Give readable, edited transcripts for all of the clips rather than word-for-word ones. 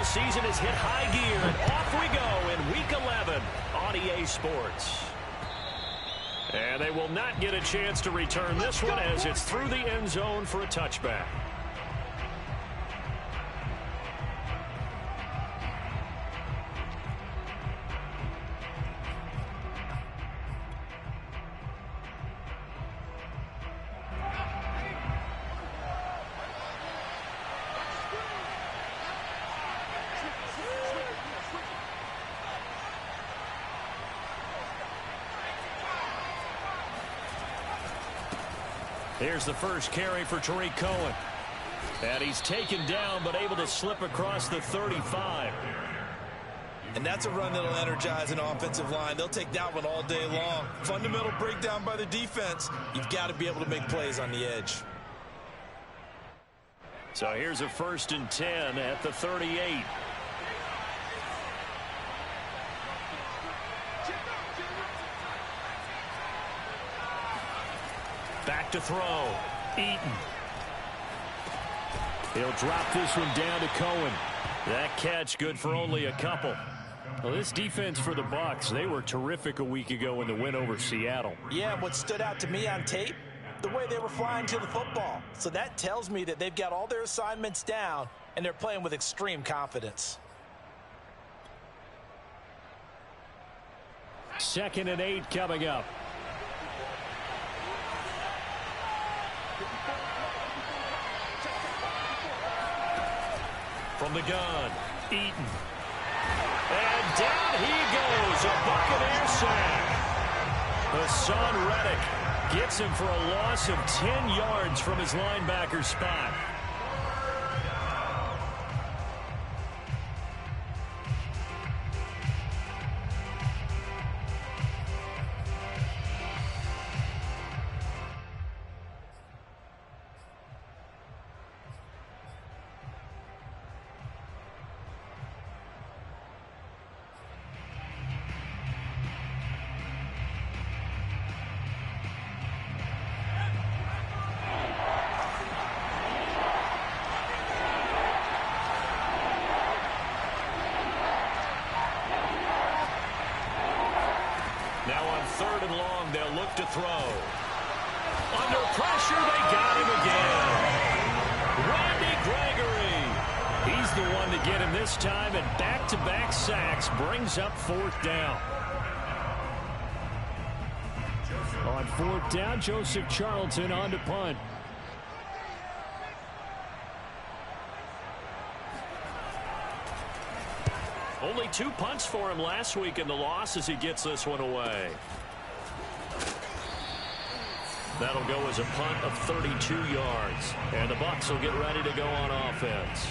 season has hit high gear, and off we go in Week 11 on EA Sports. And they will not get a chance to return this one as it's through the end zone for a touchback. Here's the first carry for Tariq Cohen. And he's taken down but able to slip across the 35. And that's a run that'll energize an offensive line. They'll take that one all day long. Fundamental breakdown by the defense. You've got to be able to make plays on the edge. So here's a 1st and 10 at the 38. Back to throw. Eaton. He'll drop this one down to Cohen. That catch good for only a couple. Well, this defense for the Bucs, they were terrific a week ago in the win over Seattle. Yeah, what stood out to me on tape, the way they were flying to the football. So that tells me that they've got all their assignments down, and they're playing with extreme confidence. 2nd and 8 coming up. From the gun, Eaton. And down he goes, a Buccaneer sack. Hassan Reddick gets him for a loss of 10 yards from his linebacker spot. Now on 3rd and long, they'll look to throw. Under pressure, they got him again. Randy Gregory. He's the one to get him this time, and back-to-back sacks brings up 4th down. On 4th down, Joseph Charlton on to punt. Only 2 punts for him last week in the loss as he gets this one away. That'll go as a punt of 32 yards. And the Bucs will get ready to go on offense.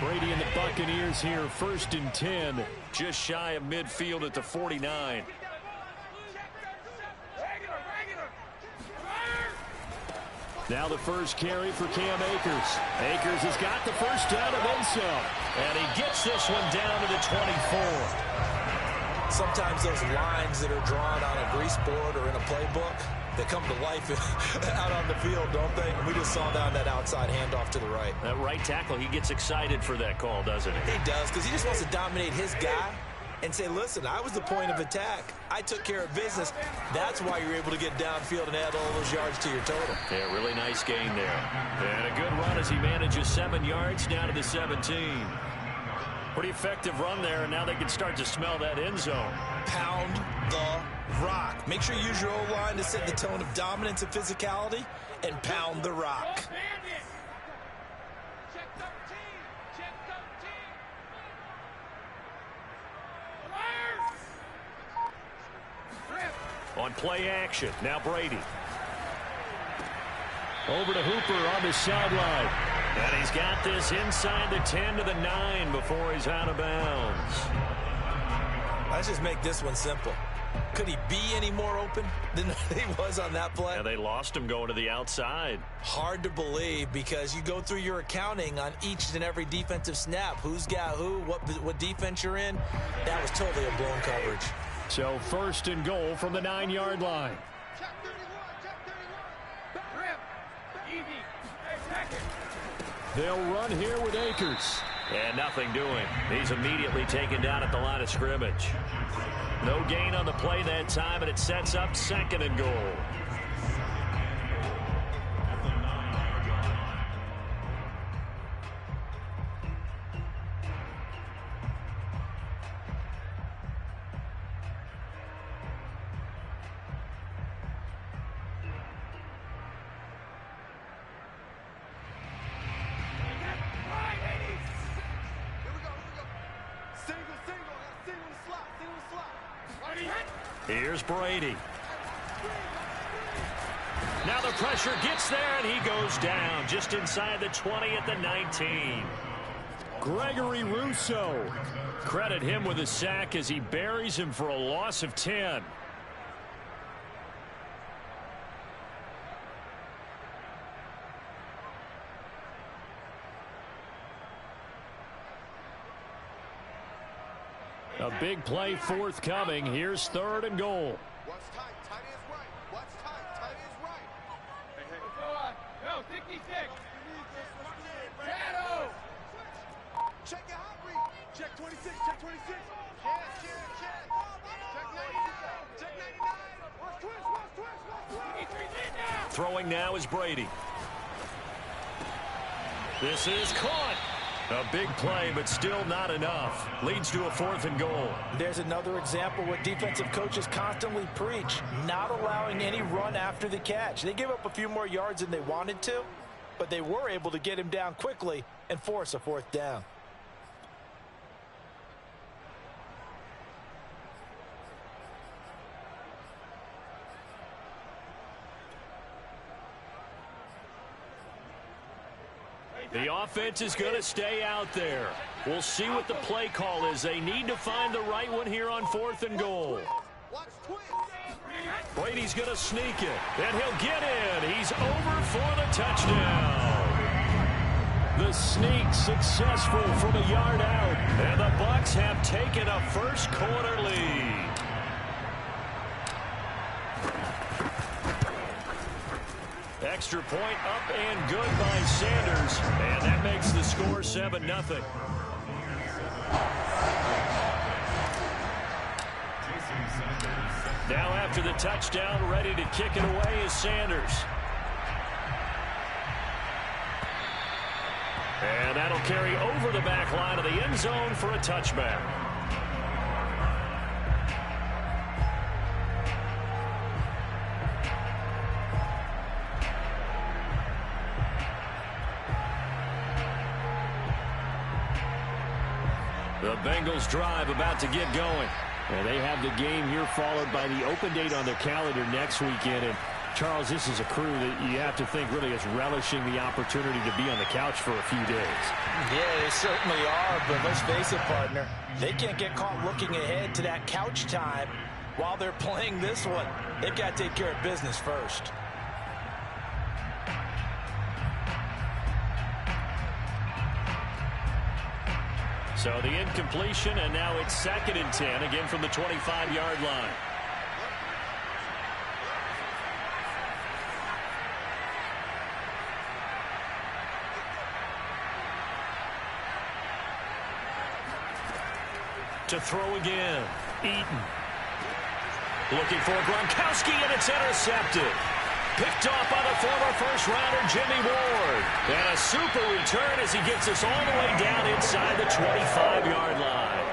Brady and the Buccaneers here, 1st and 10, just shy of midfield at the 49. Now the first carry for Cam Akers. Akers has got the first down and then some. And he gets this one down to the 24. Sometimes those lines that are drawn on a grease board or in a playbook, they come to life out on the field, don't they? We just saw that on that outside handoff to the right. That right tackle, he gets excited for that call, doesn't he? He does, because he just wants to dominate his guy and say, listen, I was the point of attack. I took care of business. That's why you're able to get downfield and add all those yards to your total. Yeah, really nice gain there. And a good run as he manages 7 yards down to the 17. Pretty effective run there, and now they can start to smell that end zone. Pound the rock. Make sure you use your O-line to set the tone of dominance and physicality, and pound the rock. On play action, now Brady. Over to Hooper on the sideline. And he's got this inside the 10 to the 9 before he's out of bounds. Let's just make this one simple. Could he be any more open than he was on that play? Yeah, they lost him going to the outside. Hard to believe because you go through your accounting on each and every defensive snap. Who's got who, what defense you're in. That was totally a blown coverage. So 1st and goal from the 9-yard line. Check 31, check 31. Rip. Easy. They'll run here with Akers. And nothing doing. He's immediately taken down at the line of scrimmage. No gain on the play that time, and it sets up 2nd and goal. Here's Brady. Now the pressure gets there, and he goes down just inside the 20 at the 19. Gregory Rousseau. Credit him with a sack as he buries him for a loss of 10. A big play forthcoming. Here's 3rd and goal. What's tight? Tight is right. What's tight? Tight is right. Hey. Go, 66. Shadow. Check your hot read. Check 26. Check 26. Check. Check 99. Check 99. Watch twist. Throwing now is Brady. This is caught. A big play, but still not enough. Leads to a 4th and goal. There's another example what defensive coaches constantly preach, not allowing any run after the catch. They gave up a few more yards than they wanted to, but they were able to get him down quickly and force a 4th down. The offense is going to stay out there. We'll see what the play call is. They need to find the right one here on 4th and goal. Brady's going to sneak it, and he'll get in. He's over for the touchdown. The sneak successful from a yard out, and the Bucs have taken a first-quarter lead. Extra point up and good by Sanders, and that makes the score 7-0. Now after the touchdown, ready to kick it away is Sanders. And that'll carry over the back line of the end zone for a touchback. The Bengals drive about to get going. And they have the game here followed by the open date on their calendar next weekend. And Charles, this is a crew that you have to think really is relishing the opportunity to be on the couch for a few days. Yeah, they certainly are, but let's face it, partner. They can't get caught looking ahead to that couch time while they're playing this one. They've got to take care of business first. So the incompletion, and now it's 2nd and 10, again from the 25-yard line. To throw again, Eaton. Looking for Gronkowski, and it's intercepted. Picked off by the former first-rounder Jimmy Ward. And a super return as he gets us all the way down inside the 25-yard line.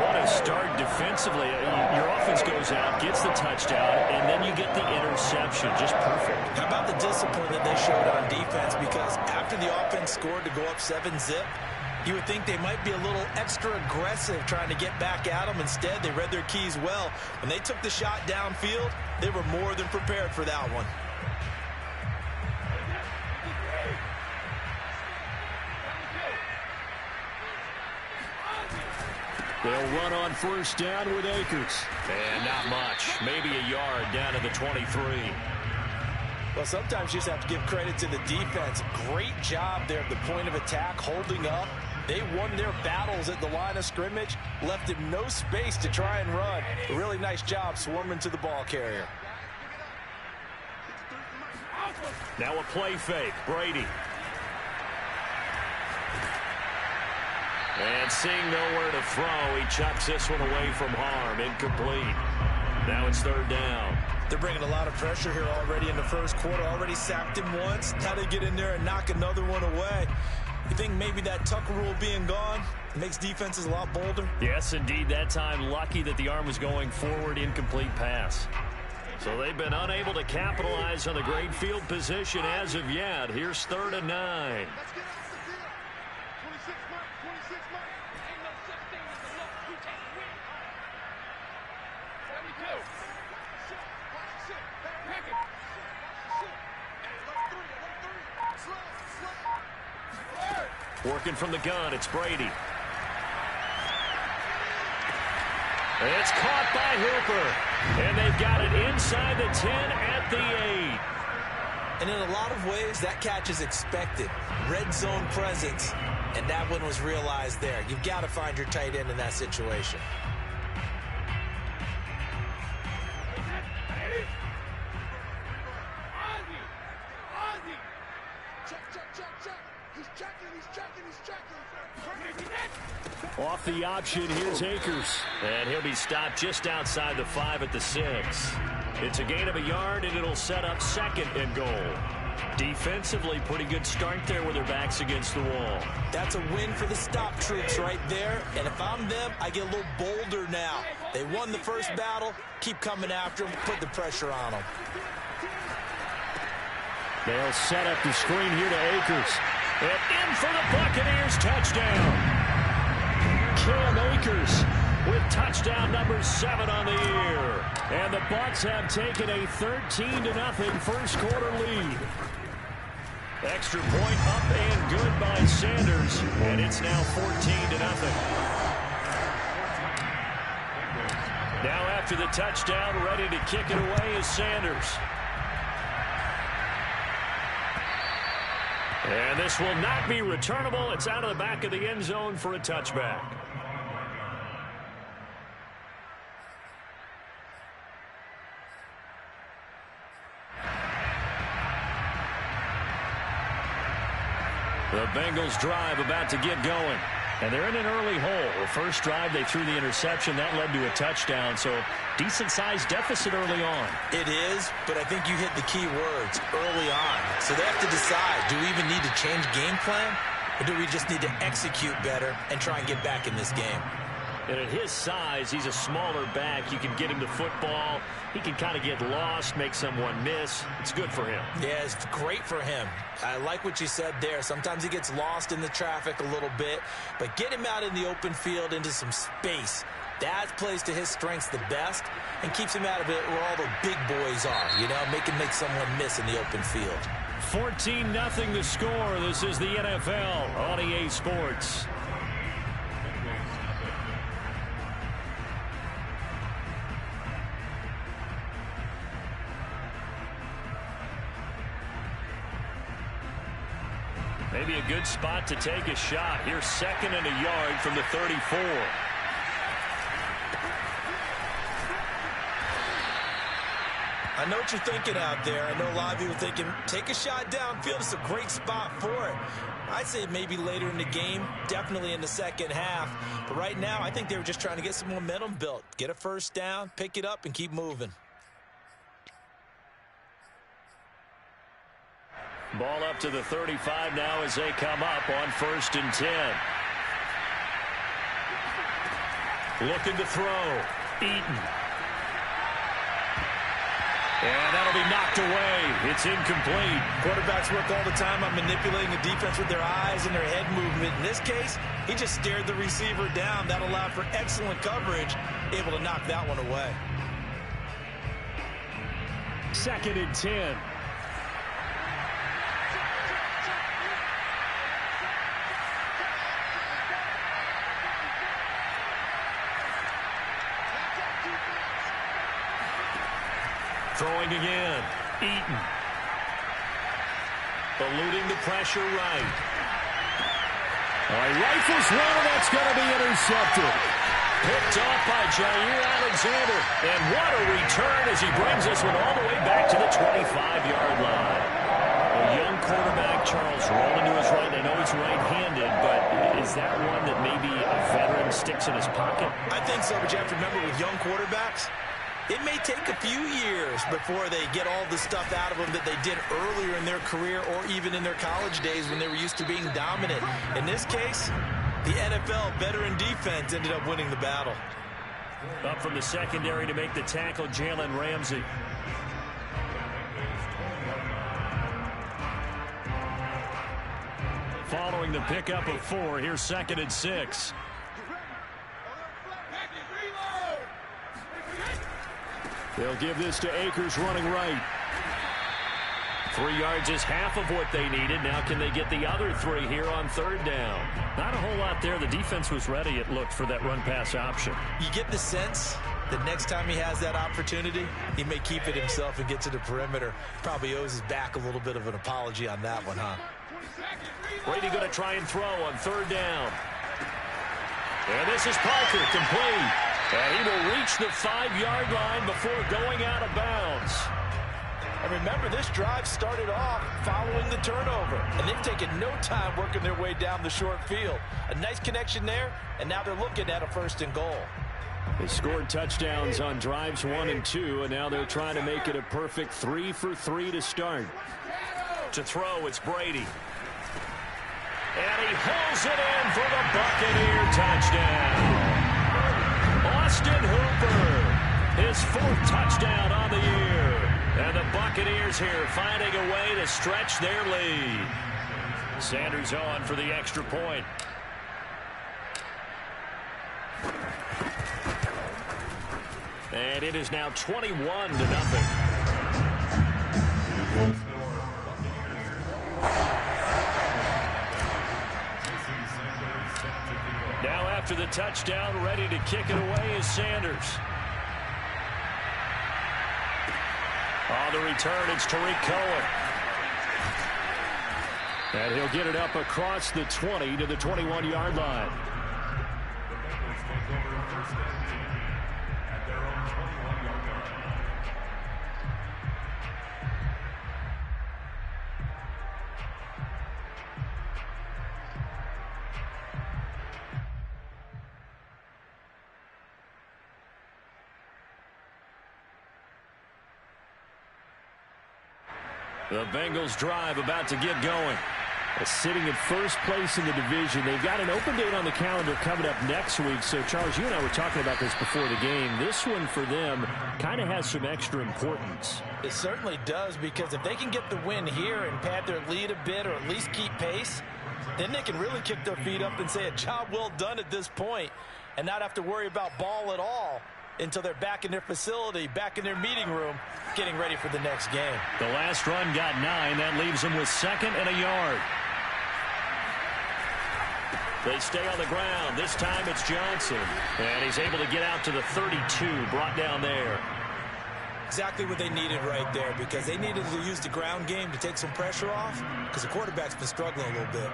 What a start defensively. Your offense goes out, gets the touchdown, and then you get the interception. Just perfect. How about the discipline that they showed on defense? Because after the offense scored to go up 7-zip, you would think they might be a little extra aggressive trying to get back at them. Instead, they read their keys well. When they took the shot downfield, they were more than prepared for that one. They'll run on first down with Akers. And not much. Maybe a yard down to the 23. Well, sometimes you just have to give credit to the defense. Great job there at the point of attack, holding up. They won their battles at the line of scrimmage, left him no space to try and run. A really nice job swarming to the ball carrier. Now a play fake. Brady. And seeing nowhere to throw, he chucks this one away from harm. Incomplete. Now it's third down. They're bringing a lot of pressure here already in the first quarter. Already sacked him once. Now they get in there and knock another one away. You think maybe that Tucker rule being gone makes defenses a lot bolder? Yes, indeed. That time, lucky that the arm was going forward. Incomplete pass. So they've been unable to capitalize on the great field position as of yet. Here's 3rd and 9. Let's get off the field. 26 mark, 26 mark. Ain't no such thing as a look. We take the win. 72. Watch the shit. Pack it. Watch the shit. Hey, alert 3. Slow. Working from the gun, it's Brady. It's caught by Hooper. And they've got it inside the 10 at the 8. And in a lot of ways, that catch is expected. Red zone presence. And that one was realized there. You've got to find your tight end in that situation. Off the option, here's Akers. And he'll be stopped just outside the 5 at the 6. It's a gain of a yard, and it'll set up 2nd and goal. Defensively, pretty good start there with their backs against the wall. That's a win for the stop troops right there. And if I'm them, I get a little bolder now. They won the first battle. Keep coming after them. Put the pressure on them. They'll set up the screen here to Akers. And in for the Buccaneers touchdown. Cam Akers with touchdown number 7 on the year. And the Bucs have taken a 13-0 first quarter lead. Extra point up and good by Sanders. And it's now 14-0. Now after the touchdown, ready to kick it away is Sanders. And this will not be returnable. It's out of the back of the end zone for a touchback. The Bengals drive about to get going. And they're in an early hole. The first drive, they threw the interception. That led to a touchdown. So decent-sized deficit early on. It is, but I think you hit the key words early on. So they have to decide, do we even need to change game plan? Or do we just need to execute better and try and get back in this game? And at his size, he's a smaller back. You can get him to football. He can kind of get lost, make someone miss. It's good for him. Yeah, it's great for him. I like what you said there. Sometimes he gets lost in the traffic a little bit, but get him out in the open field into some space. That plays to his strengths the best and keeps him out of it where all the big boys are, you know, make someone miss in the open field. 14-0 the score. This is the NFL on EA Sports. Maybe a good spot to take a shot. Here's 2nd and a yard from the 34. I know what you're thinking out there. I know a lot of you are thinking, take a shot downfield. It's a great spot for it. I'd say maybe later in the game, definitely in the second half. But right now, I think they were just trying to get some momentum built. Get a first down, pick it up, and keep moving. Ball up to the 35 now as they come up on 1st and 10. Looking to throw. Eaton. And that'll be knocked away. It's incomplete. Quarterbacks work all the time on manipulating the defense with their eyes and their head movement. In this case, he just stared the receiver down. That allowed for excellent coverage, able to knock that one away. 2nd and 10. Throwing again. Eaton. Eluding the pressure right. He rifles one, and that's going to be intercepted. Picked off by Jair Alexander. And what a return as he brings this one all the way back to the 25-yard line. A young quarterback, Charles, rolling to his right. I know he's right-handed, but is that one that maybe a veteran sticks in his pocket? I think so, but you have to remember with young quarterbacks, it may take a few years before they get all the stuff out of them that they did earlier in their career or even in their college days when they were used to being dominant. In this case, the NFL veteran defense ended up winning the battle. Up from the secondary to make the tackle, Jalen Ramsey. Following the pickup of 4, here's 2nd and 6. They'll give this to Akers running right. 3 yards is half of what they needed. Now can they get the other 3 here on 3rd down? Not a whole lot there. The defense was ready, it looked, for that run-pass option. You get the sense that next time he has that opportunity, he may keep it himself and get to the perimeter. Probably owes his back a little bit of an apology on that one, huh? Brady going to try and throw on 3rd down. And this is Parker, complete. And he will reach the 5-yard line before going out of bounds. And remember, this drive started off following the turnover. And they've taken no time working their way down the short field. A nice connection there, and now they're looking at a 1st and goal. They scored touchdowns on drives 1 and 2, and now they're trying to make it a perfect 3 for 3 to start. To throw, it's Brady. And he hauls it in for the Buccaneer touchdown. Austin Hooper, his 4th touchdown on the year. And the Buccaneers here finding a way to stretch their lead. Sanders on for the extra point. And it is now 21-0. Now after the touchdown, ready to kick it away is Sanders. On the return, it's Tariq Cohen. And he'll get it up across the 20 to the 21-yard line. The Bengals drive about to get going. Sitting in first place in the division. They've got an open date on the calendar coming up next week. So, Charles, you and I were talking about this before the game. This one for them kind of has some extra importance. It certainly does, because if they can get the win here and pad their lead a bit or at least keep pace, then they can really kick their feet up and say a job well done at this point and not have to worry about ball at all until they're back in their facility, back in their meeting room, getting ready for the next game. The last run got 9. That leaves them with 2nd and a yard. They stay on the ground. This time it's Johnson. And he's able to get out to the 32, brought down there. Exactly what they needed right there, because they needed to use the ground game to take some pressure off, because the quarterback's been struggling a little bit.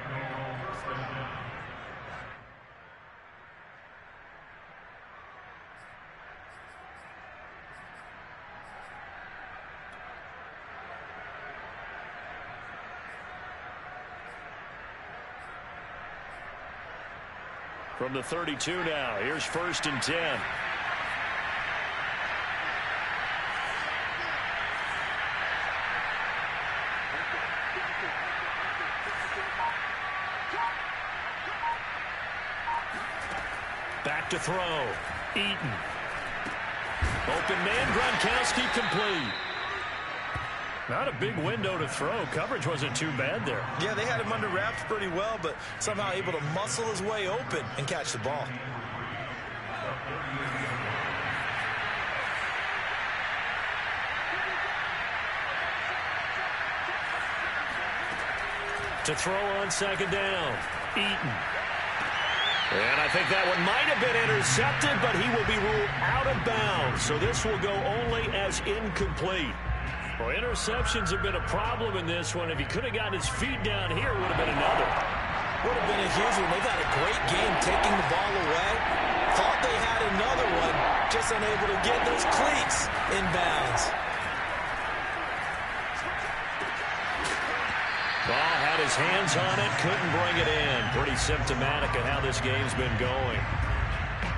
From the 32 now, here's 1st and 10. Back to throw. Eaton. Open man, Gronkowski complete. Not a big window to throw. Coverage wasn't too bad there. Yeah, they had him under wraps pretty well, but somehow able to muscle his way open and catch the ball. To throw on 2nd down. Eaton. And I think that one might have been intercepted, but he will be ruled out of bounds. So this will go only as incomplete. Well, interceptions have been a problem in this one. If he could have gotten his feet down here, it would have been another. Would have been a huge one. They've had a great game taking the ball away. Thought they had another one, just unable to get those cleats in bounds. Ball had his hands on it, couldn't bring it in. Pretty symptomatic of how this game's been going.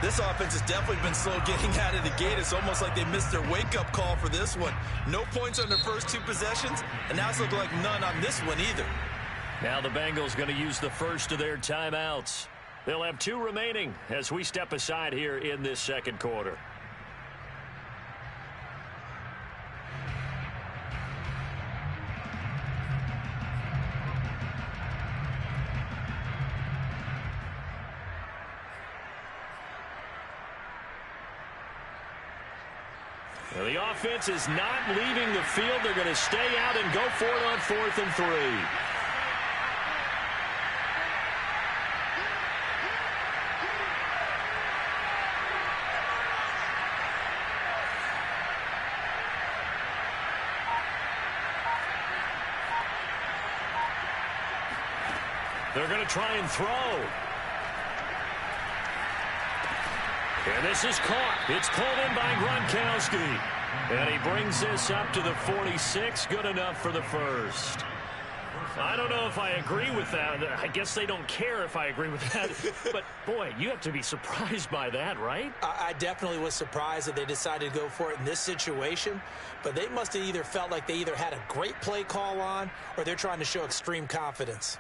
This offense has definitely been slow getting out of the gate. It's almost like they missed their wake-up call for this one. No points on their first 2 possessions, and now it's looking like none on this one either. Now the Bengals going to use the first of their timeouts. They'll have 2 remaining as we step aside here in this second quarter. Well, the offense is not leaving the field. They're going to stay out and go for it on 4th and 3. They're going to try and throw. And this is caught. It's pulled in by Gronkowski. And he brings this up to the 46. Good enough for the first. I don't know if I agree with that. I guess they don't care if I agree with that. But, boy, you have to be surprised by that, right? I definitely was surprised that they decided to go for it in this situation. But they must have either felt like they either had a great play call on or they're trying to show extreme confidence.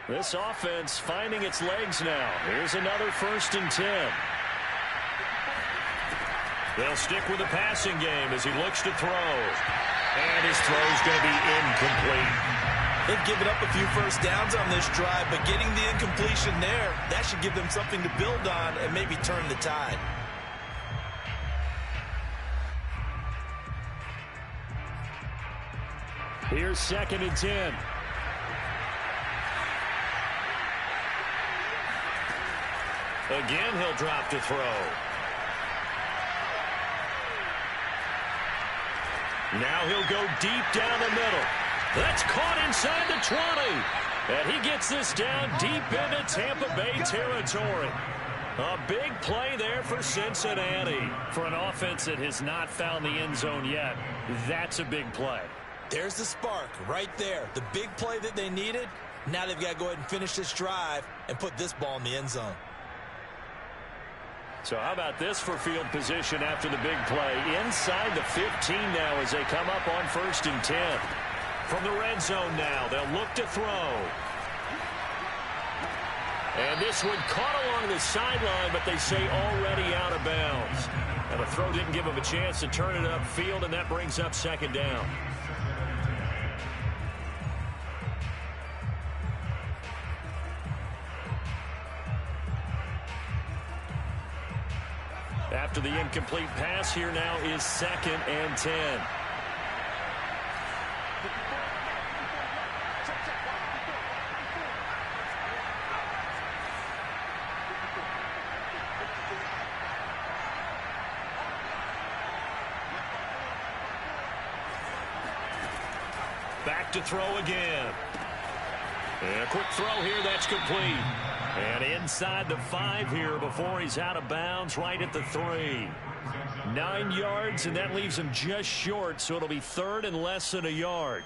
This offense finding its legs now. Here's another 1st and 10. They'll stick with the passing game as he looks to throw. And his throw's going to be incomplete. They've given up a few first downs on this drive, but getting the incompletion there, that should give them something to build on and maybe turn the tide. Here's 2nd and 10. Again, he'll drop to throw. Now he'll go deep down the middle. That's caught inside the 20. And he gets this down deep into Tampa Bay territory. A big play there for Cincinnati. For an offense that has not found the end zone yet, that's a big play. There's the spark right there. The big play that they needed. Now they've got to go ahead and finish this drive and put this ball in the end zone. So how about this for field position after the big play? Inside the 15 now as they come up on 1st and 10. From the red zone now, they'll look to throw. And this one caught along the sideline, but they say already out of bounds. And the throw didn't give him a chance to turn it upfield, and that brings up 2nd down. After the incomplete pass, here now is 2nd and 10. Back to throw again. And a quick throw here, that's complete. And inside the 5 here before he's out of bounds, right at the 3. 9 yards, and that leaves him just short, so it'll be 3rd and less than a yard.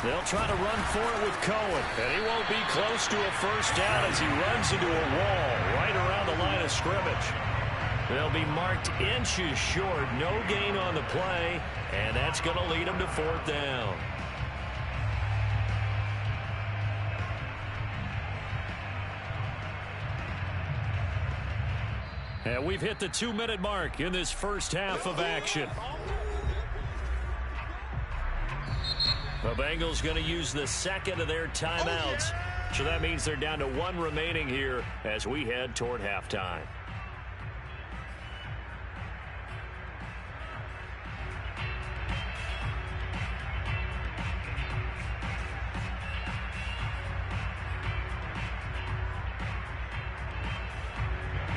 They'll try to run for it with Cohen, and he won't be close to a first down as he runs into a wall right around the line of scrimmage. They'll be marked inches short, no gain on the play, and that's going to lead them to 4th down. And we've hit the 2-minute mark in this first half of action. The Bengals going to use the 2nd of their timeouts, so that means they're down to 1 remaining here as we head toward halftime.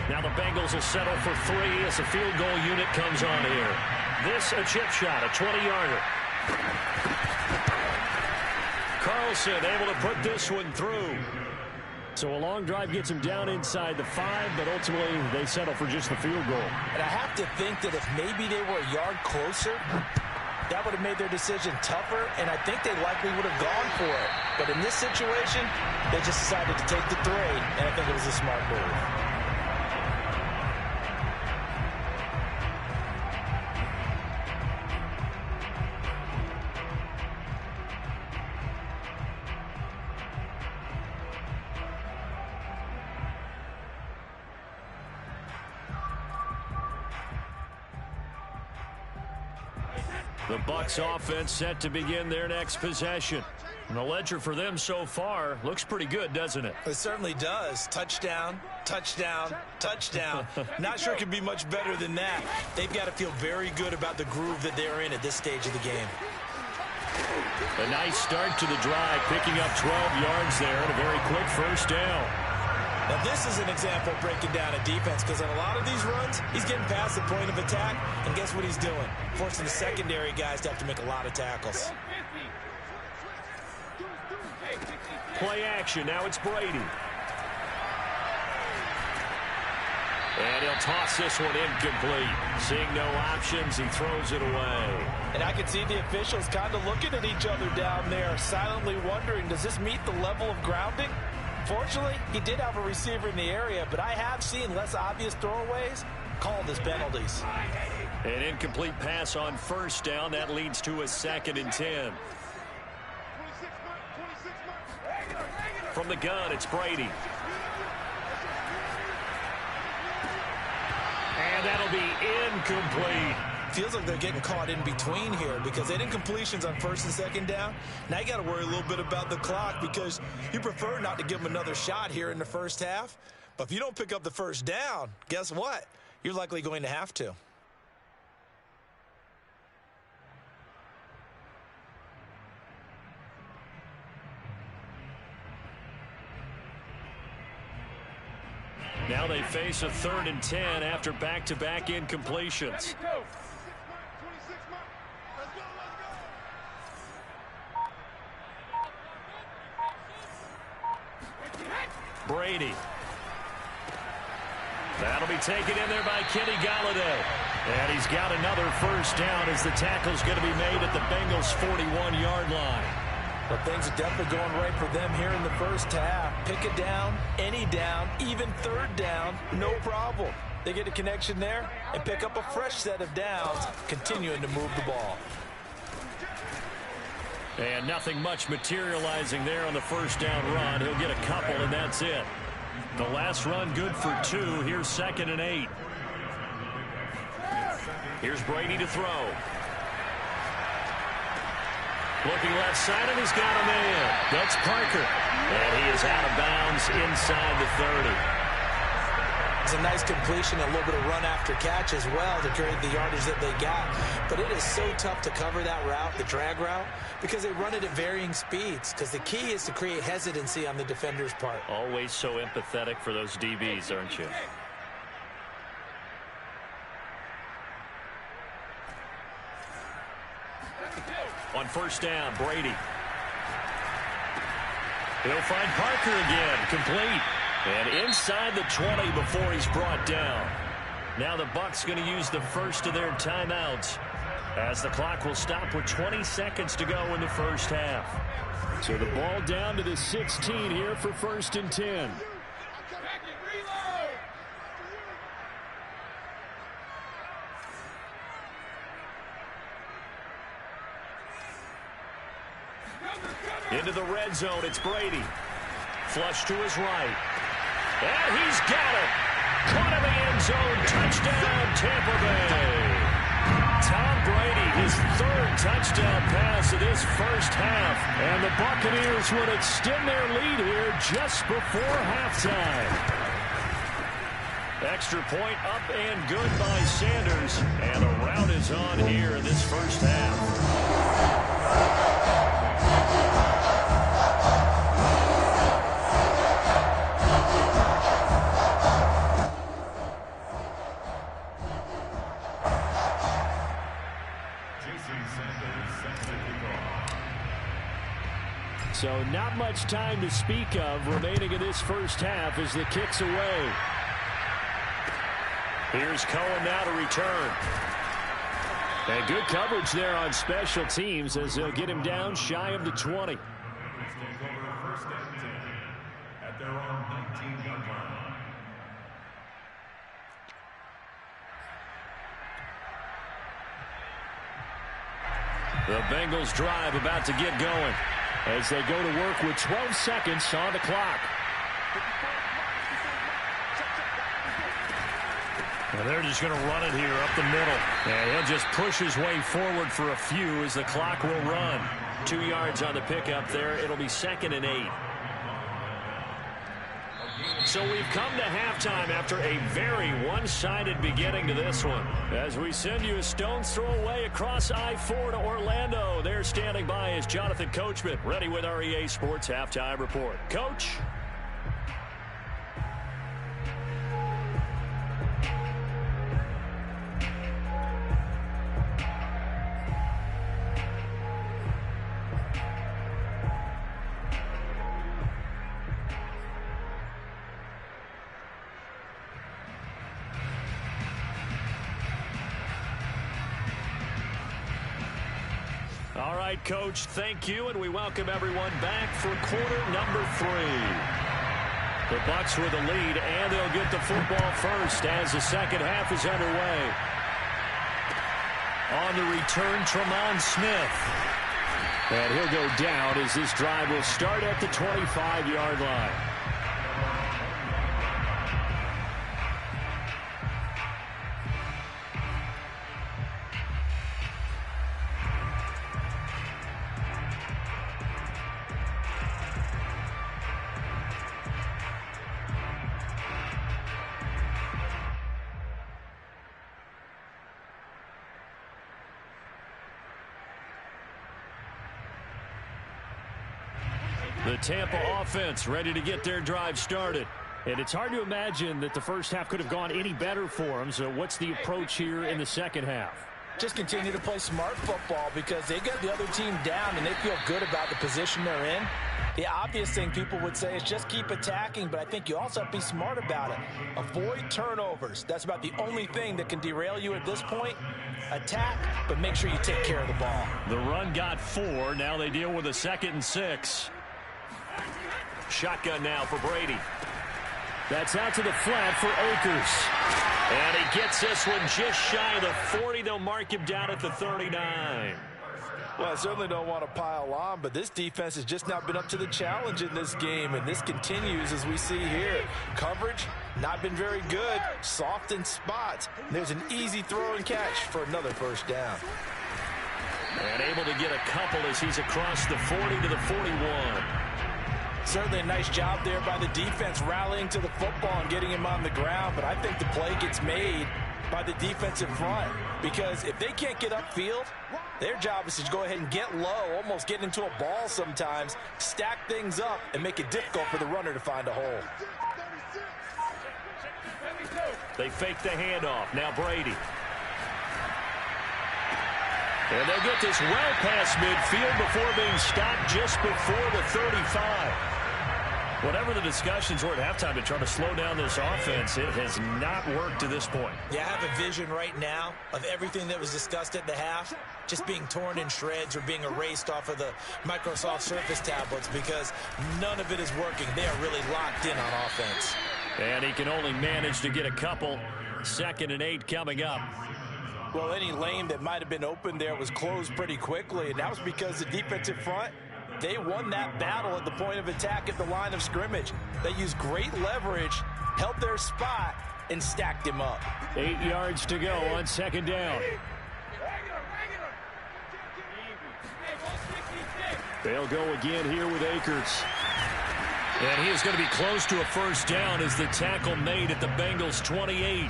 Now the Bengals will settle for 3 as the field goal unit comes on here. This a chip shot, a 20-yarder. Carlson able to put this one through. So a long drive gets him down inside the 5, but ultimately they settle for just the field goal. And I have to think that if maybe they were a yard closer, that would have made their decision tougher, and I think they likely would have gone for it. But in this situation, they just decided to take the 3, and I think it was a smart move. The Bucs offense set to begin their next possession. And the ledger for them so far looks pretty good, doesn't it? It certainly does. Touchdown, touchdown, touchdown. Not sure it could be much better than that. They've got to feel very good about the groove that they're in at this stage of the game. A nice start to the drive, picking up 12 yards there and a very quick first down. Now, this is an example of breaking down a defense, because on a lot of these runs, he's getting past the point of attack, and guess what he's doing? Forcing the secondary guys to have to make a lot of tackles. Play action. Now it's Brady. And he'll toss this one incomplete. Seeing no options, he throws it away. And I can see the officials kind of looking at each other down there, silently wondering, does this meet the level of grounding? Fortunately, he did have a receiver in the area, but I have seen less obvious throwaways called as penalties. An incomplete pass on first down. That leads to a 2nd and 10. From the gun, it's Brady. And that'll be incomplete. Feels like they're getting caught in between here, because they didn't completions on 1st and 2nd down. Now you got to worry a little bit about the clock, because you prefer not to give them another shot here in the first half. But if you don't pick up the first down, guess what? You're likely going to have to. Now they face a 3rd and 10 after back-to-back incompletions. Brady. That'll be taken in there by Kenny Golladay. And he's got another first down as the tackle's going to be made at the Bengals' 41-yard line. But things are definitely going right for them here in the first half. Pick a down, any down, even 3rd down, no problem. They get a connection there and pick up a fresh set of downs, continuing to move the ball. And nothing much materializing there on the first down run. He'll get a couple, and that's it. The last run good for 2. Here's 2nd and 8. Here's Brady to throw. Looking left side, and he's got a man. That's Parker. And he is out of bounds inside the 30. It's a nice completion, a little bit of run after catch as well to create the yardage that they got. But it is so tough to cover that route, the drag route, because they run it at varying speeds. Because the key is to create hesitancy on the defender's part. Always so empathetic for those DBs, aren't you? On first down, Brady. He'll find Parker again, complete. And inside the 20 before he's brought down. Now the Bucs going to use the first of their timeouts, as the clock will stop with 20 seconds to go in the first half. So the ball down to the 16 here for 1st and 10. Into the red zone, it's Brady. Flush to his right. And he's got it. Caught in the end zone. Touchdown, Tampa Bay. Tom Brady, his 3rd touchdown pass of this first half. And the Buccaneers would extend their lead here just before halftime. Extra point up and good by Sanders. And a rout is on here in this first half. So not much time to speak of remaining in this first half as the kick's away. Here's Cohen now to return. And good coverage there on special teams as they'll get him down shy of the 20. The Bengals drive about to get going as they go to work with 12 seconds on the clock. And they're just going to run it here up the middle. And he'll just push his way forward for a few as the clock will run. 2 yards on the pickup there. It'll be 2nd and 8. So we've come to halftime after a very one-sided beginning to this one. As we send you a stone's throw away across I-4 to Orlando. There standing by is Jonathan Coachman, ready with our EA Sports Halftime Report. Coach? All right, Coach, thank you, and we welcome everyone back for quarter number 3. The Bucs with the lead, and they'll get the football first as the second half is underway. On the return, Tremont Smith. And he'll go down as this drive will start at the 25-yard line. The Tampa offense ready to get their drive started. And it's hard to imagine that the first half could have gone any better for them. So what's the approach here in the second half? Just continue to play smart football because they got the other team down and they feel good about the position they're in. The obvious thing people would say is just keep attacking, but I think you also have to be smart about it. Avoid turnovers. That's about the only thing that can derail you at this point. Attack, but make sure you take care of the ball. The run got 4. Now they deal with a 2nd and 6. Shotgun now for Brady. That's out to the flat for Akers. And he gets this one just shy of the 40. They'll mark him down at the 39. Well, I certainly don't want to pile on, but this defense has just not been up to the challenge in this game, and this continues as we see here. Coverage, not been very good. Soft in spots. There's an easy throw and catch for another first down. And able to get a couple as he's across the 40 to the 41. Certainly a nice job there by the defense rallying to the football and getting him on the ground, but I think the play gets made by the defensive front because if they can't get upfield, their job is to go ahead and get low, almost get into a ball sometimes, stack things up, and make it difficult for the runner to find a hole. They fake the handoff. Now Brady. And they'll get this well past midfield before being stopped just before the 35. Whatever the discussions were at halftime to try to slow down this offense, it has not worked to this point. Yeah, I have a vision right now of everything that was discussed at the half just being torn in shreds or being erased off of the Microsoft Surface tablets because none of it is working. They are really locked in on offense. And he can only manage to get a couple. 2nd and 8 coming up. Well, any lane that might have been open there was closed pretty quickly, and that was because the defensive front, they won that battle at the point of attack at the line of scrimmage. They used great leverage, held their spot, and stacked him up. 8 yards to go on 2nd down. They'll go again here with Akers. And he is going to be close to a first down as the tackle made at the Bengals 28.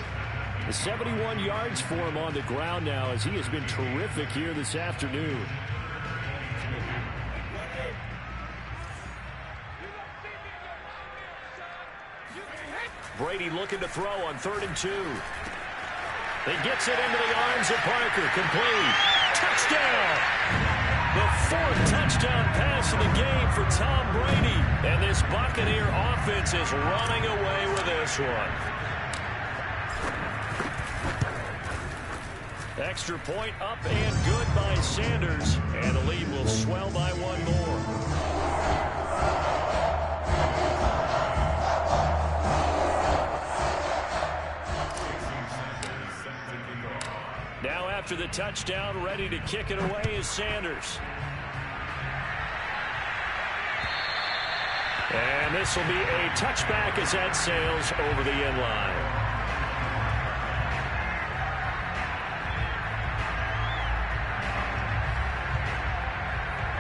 71 yards for him on the ground now as he has been terrific here this afternoon. Brady looking to throw on 3rd and 2. He gets it into the arms of Parker. Complete. Touchdown! The fourth touchdown pass of the game for Tom Brady. And this Buccaneer offense is running away with this one. Extra point up and good by Sanders. And the lead will swell by one more. Now after the touchdown, ready to kick it away is Sanders. And this will be a touchback as that sails over the end line.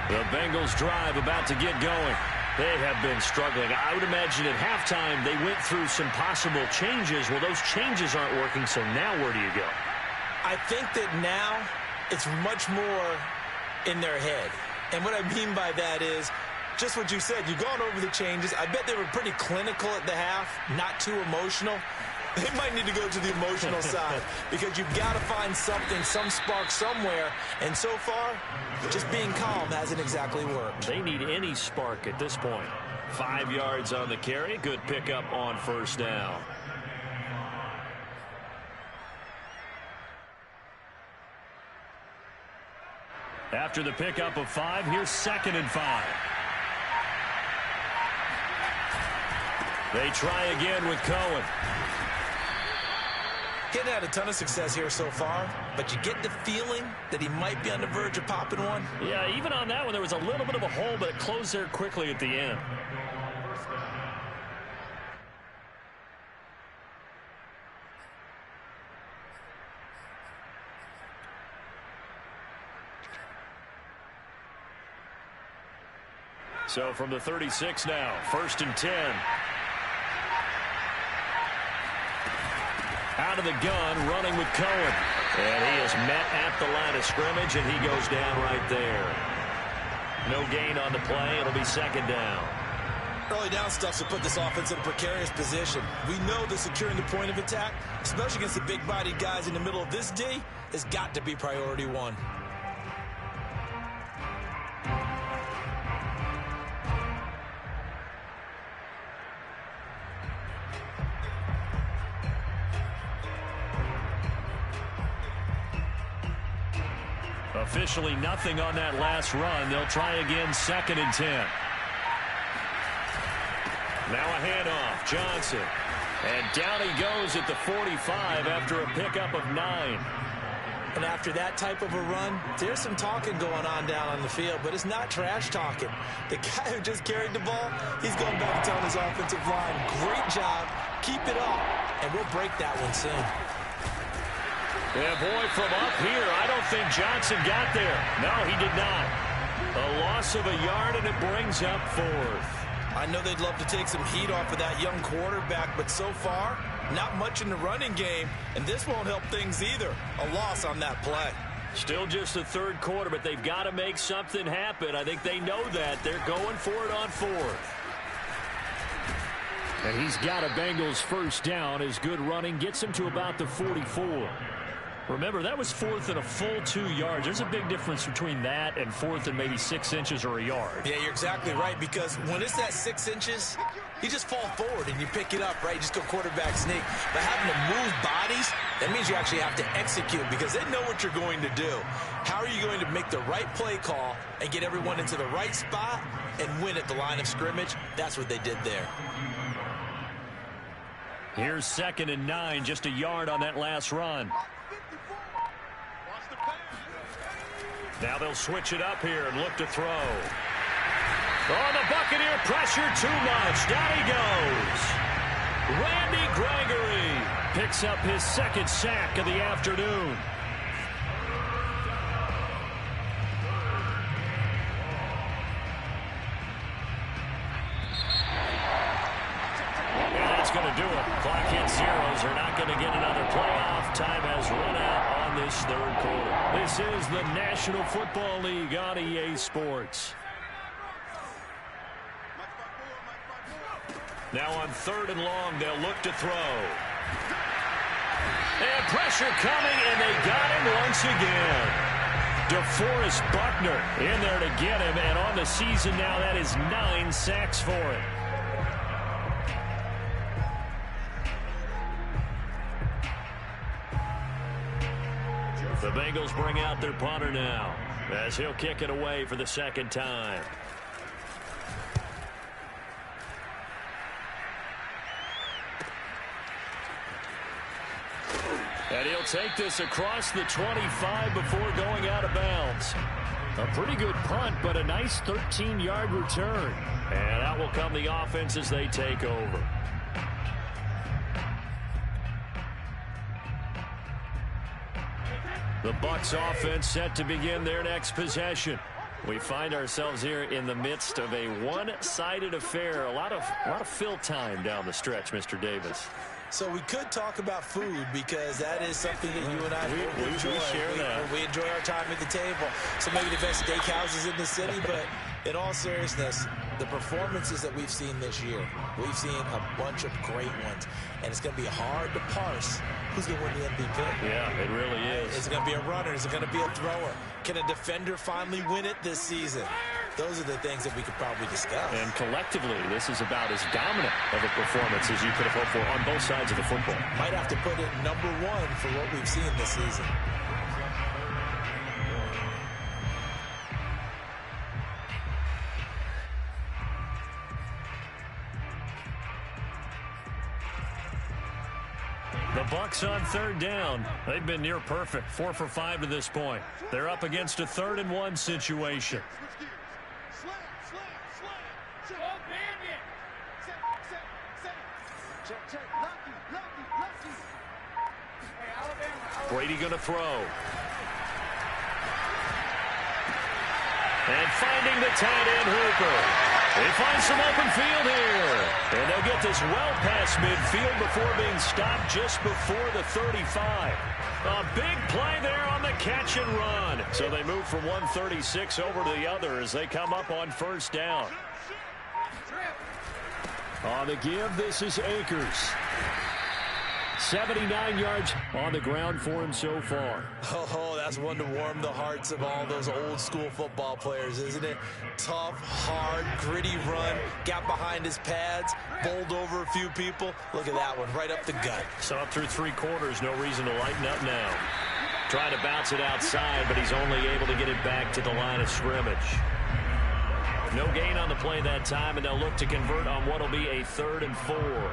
The Bengals drive about to get going. They have been struggling. I would imagine at halftime they went through some possible changes. Well, those changes aren't working, so now where do you go? I think that now it's much more in their head. And what I mean by that is just what you said. You've gone over the changes. I bet they were pretty clinical at the half, not too emotional. They might need to go to the emotional side because you've got to find something, some spark somewhere. And so far, just being calm hasn't exactly worked. They need any spark at this point. 5 yards on the carry. Good pickup on first down. After the pickup of 5, here's 2nd and 5. They try again with Cohen. He hadn't had a ton of success here so far, but you get the feeling that he might be on the verge of popping one. Yeah, even on that one, there was a little bit of a hole, but it closed there quickly at the end. So from the 36 now, 1st and 10. Out of the gun, running with Cohen. And he is met at the line of scrimmage, and he goes down right there. No gain on the play. It'll be 2nd down. Early down stuff to put this offense in a precarious position. We know that securing the point of attack, especially against the big-bodied guys in the middle of this D, has got to be priority one. Officially nothing on that last run. They'll try again, 2nd and 10. Now a handoff, Johnson. And down he goes at the 45 after a pickup of 9. And after that type of a run, there's some talking going on down on the field, but it's not trash talking. The guy who just carried the ball, he's going back to tell his offensive line, great job, keep it up, and we'll break that one soon. Yeah, boy, from up here, I don't think Johnson got there. No, he did not. A loss of a yard, and it brings up 4th. I know they'd love to take some heat off of that young quarterback, but so far, not much in the running game, and this won't help things either. A loss on that play. Still just the 3rd quarter, but they've got to make something happen. I think they know that. They're going for it on 4th. And he's got a Bengals 1st down. His good running gets him to about the 44. Remember, that was 4th and a full 2 yards. There's a big difference between that and 4th and maybe 6 inches or a yard. Yeah, you're exactly right, because when it's that 6 inches, you just fall forward and you pick it up, right? You just go quarterback sneak. But having to move bodies, that means you actually have to execute because they know what you're going to do. How are you going to make the right play call and get everyone into the right spot and win at the line of scrimmage? That's what they did there. Here's 2nd and 9, just a yard on that last run. Now they'll switch it up here and look to throw. Oh, the Buccaneer pressure too much. Down he goes. Randy Gregory picks up his 2nd sack of the afternoon. And that's going to do it. Clock hits zeros. They're not going to get another playoff. Time has run out on this 3rd quarter. This is the National Football League on EA Sports. Now on 3rd and long, they'll look to throw. And pressure coming, and they got him once again. DeForest Buckner in there to get him, and on the season now, that is 9 sacks for him. The Bengals bring out their punter now, as he'll kick it away for the second time. And he'll take this across the 25 before going out of bounds. A pretty good punt, but a nice 13-yard return. And out will come the offense as they take over. The Bucs offense set to begin their next possession. We find ourselves here in the midst of a one-sided affair. A lot of fill time down the stretch, Mr. Davis. So we could talk about food because that is something that you and I enjoy. We share that. We enjoy our time at the table. So maybe the best steakhouses in the city, but in all seriousness, the performances that we've seen this year, we've seen a bunch of great ones, and it's going to be hard to parse who's going to win the MVP. Yeah, it really is. Is it going to be a runner? Is it going to be a thrower? Can a defender finally win it this season? Those are the things that we could probably discuss. And collectively, this is about as dominant of a performance as you could have hoped for on both sides of the football. Might have to put it number one for what we've seen this season. The Bucs on third down. They've been near perfect. 4 for 5 to this point. They're up against a 3rd-and-1 situation. Brady going to throw. And finding the tight end Hooper. They find some open field here. And they'll get this well past midfield before being stopped just before the 35. A big play there on the catch and run. So they move from 136 over to the other as they come up on first down. On the give, this is Akers. 79 yards on the ground for him so far. Oh, that's one to warm the hearts of all those old school football players, isn't it? Tough, hard, gritty run. Got behind his pads, bowled over a few people. Look at that one, right up the gut. So up through 3 quarters, no reason to lighten up now. Trying to bounce it outside, but he's only able to get it back to the line of scrimmage. No gain on the play that time, and they'll look to convert on what will be a 3rd and 4.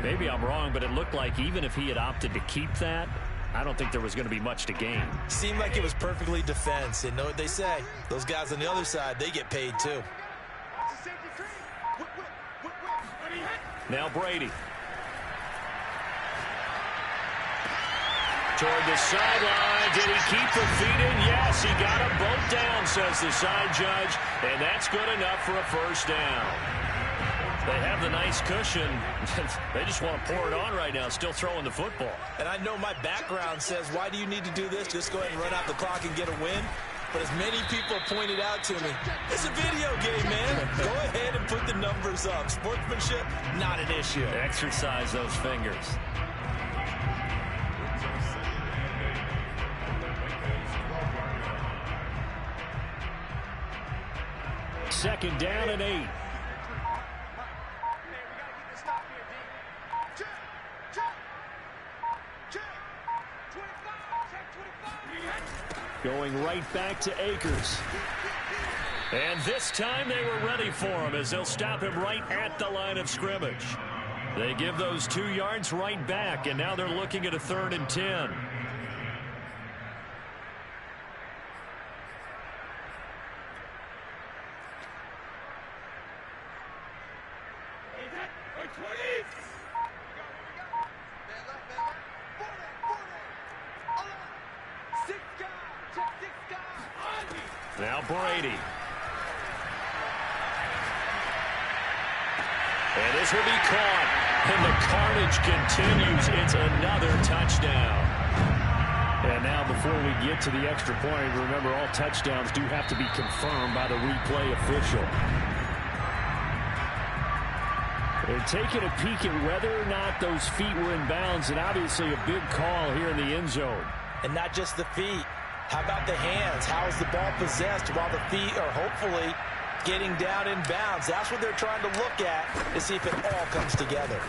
Maybe I'm wrong, but it looked like even if he had opted to keep that, I don't think there was going to be much to gain. Seemed like it was perfectly defense. And know what they say? Those guys on the other side, they get paid too. Now Brady. Toward the sideline. Did he keep the feet in? Yes, he got them both down, says the side judge. And that's good enough for a first down. They have the nice cushion. They just want to pour it on right now, still throwing the football. And I know my background says, why do you need to do this? Just go ahead and run out the clock and get a win. But as many people pointed out to me, it's a video game, man. Go ahead and put the numbers up. Sportsmanship, not an issue. Exercise those fingers. Second down and 8. Going right back to Akers. And this time they were ready for him as they'll stop him right at the line of scrimmage. They give those 2 yards right back, and now they're looking at a 3rd and 10. Now Brady. And this will be caught. And the carnage continues. It's another touchdown. And now before we get to the extra point, remember all touchdowns do have to be confirmed by the replay official. They're taking a peek at whether or not those feet were in bounds, and obviously a big call here in the end zone. And not just the feet. How about the hands? How is the ball possessed while the feet are hopefully getting down in bounds? That's what they're trying to look at to see if it all comes together.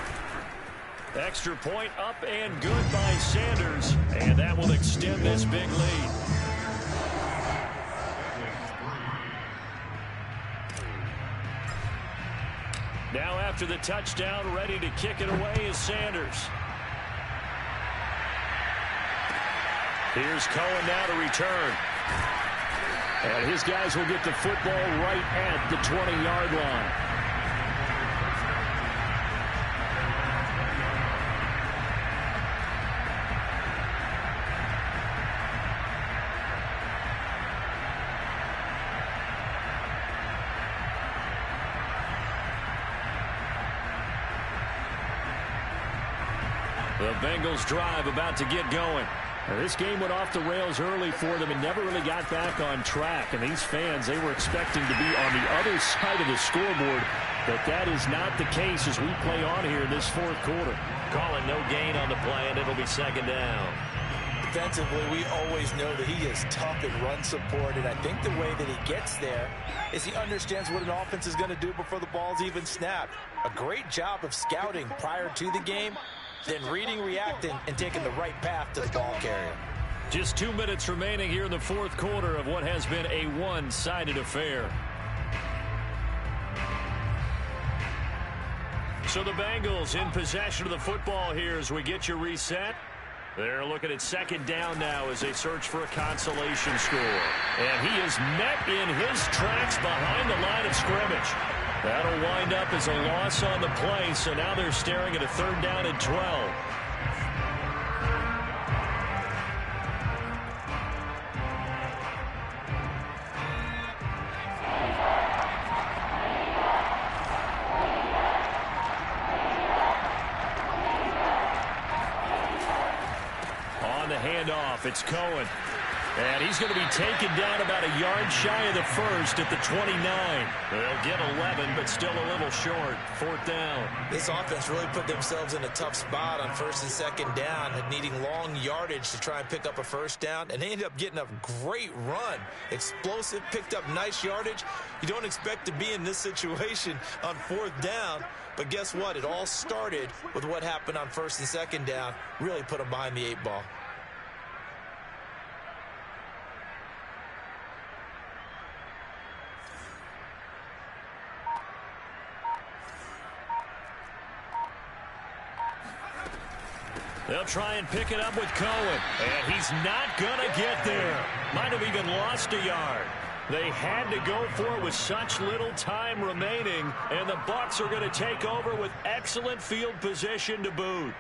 Extra point up and good by Sanders, and that will extend this big lead. Now after the touchdown, ready to kick it away is Sanders. Here's Cohen now to return. And his guys will get the football right at the 20-yard line. The Bengals drive about to get going. Now, this game went off the rails early for them and never really got back on track. And these fans, they were expecting to be on the other side of the scoreboard. But that is not the case as we play on here in this fourth quarter. Calling no gain on the play, and it'll be second down. Defensively, we always know that he is tough in run support. And I think the way that he gets there is he understands what an offense is going to do before the ball's even snapped. A great job of scouting prior to the game, then reading, reacting, and taking the right path to the ball carrier. Just 2 minutes remaining here in the fourth quarter of what has been a one-sided affair. So the Bengals in possession of the football here as we get you reset. They're looking at second down now as they search for a consolation score. And he is met in his tracks behind the line of scrimmage. That'll wind up as a loss on the play, so now they're staring at a third down and 12. On the handoff, it's Cohen. And he's going to be taken down about a yard shy of the first at the 29. They'll get 11, but still a little short. Fourth down. This offense really put themselves in a tough spot on first and second down, needing long yardage to try and pick up a first down, and they ended up getting a great run. Explosive, picked up nice yardage. You don't expect to be in this situation on fourth down, but guess what? It all started with what happened on first and second down. Really put them behind the 8 ball. They'll try and pick it up with Cohen. And he's not going to get there. Might have even lost a yard. They had to go for it with such little time remaining. And the Bucs are going to take over with excellent field position to boot.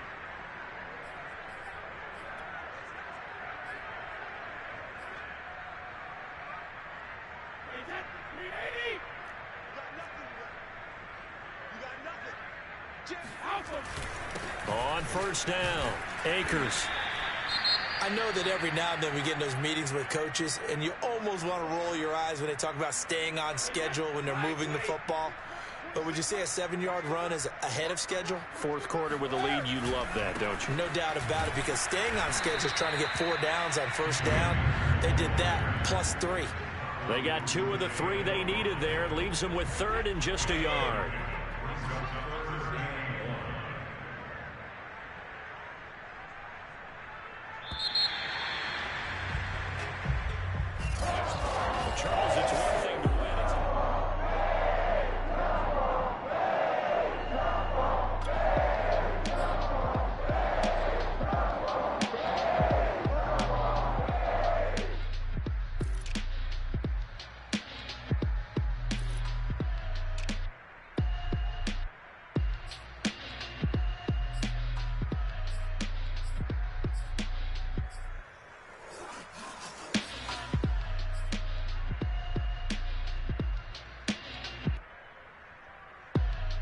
On first down, Akers. I know that every now and then we get in those meetings with coaches, and you almost want to roll your eyes when they talk about staying on schedule when they're moving the football. But would you say a 7-yard run is ahead of schedule? Fourth quarter with a lead, you love that, don't you? No doubt about it, because staying on schedule is trying to get 4 downs on first down. They did that, +3. They got 2 of the 3 they needed there. It leaves them with third and just a yard.